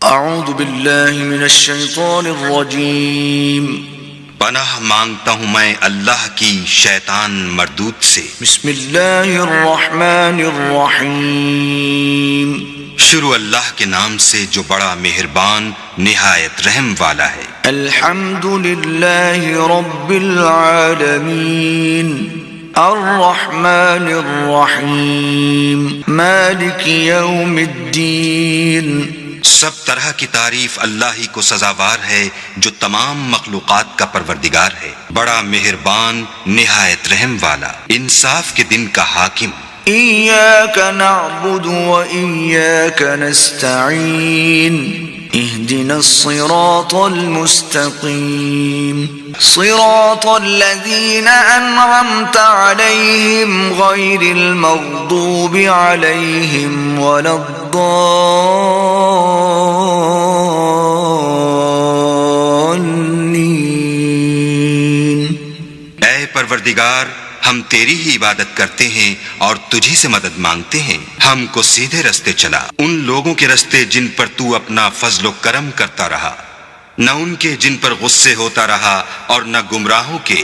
اعوذ باللہ من الشیطان الرجیم پناہ مانگتا ہوں میں اللہ کی شیطان مردود سے۔ بسم اللہ الرحمن الرحیم شروع اللہ کے نام سے جو بڑا مہربان نہایت رحم والا ہے۔ الحمد للہ رب العالمین الرحمن الرحیم مالک یوم الدین۔ سب طرح کی تعریف اللہ ہی کو سزاوار ہے جو تمام مخلوقات کا پروردگار ہے، بڑا مہربان نہایت رحم والا، انصاف کے دن کا حاکم۔ ایاک نعبد و ایاک نستعین اہدنا الصراط المستقیم صراط الذین انعمت علیہم غیر المغضوب علیہم ولا الضالین۔ اے پروردگار، ہم تیری ہی عبادت کرتے ہیں اور تجھی سے مدد مانگتے ہیں، ہم کو سیدھے رستے چلا، ان لوگوں کے رستے جن پر تو اپنا فضل و کرم کرتا رہا، نہ ان کے جن پر غصے ہوتا رہا اور نہ گمراہوں کے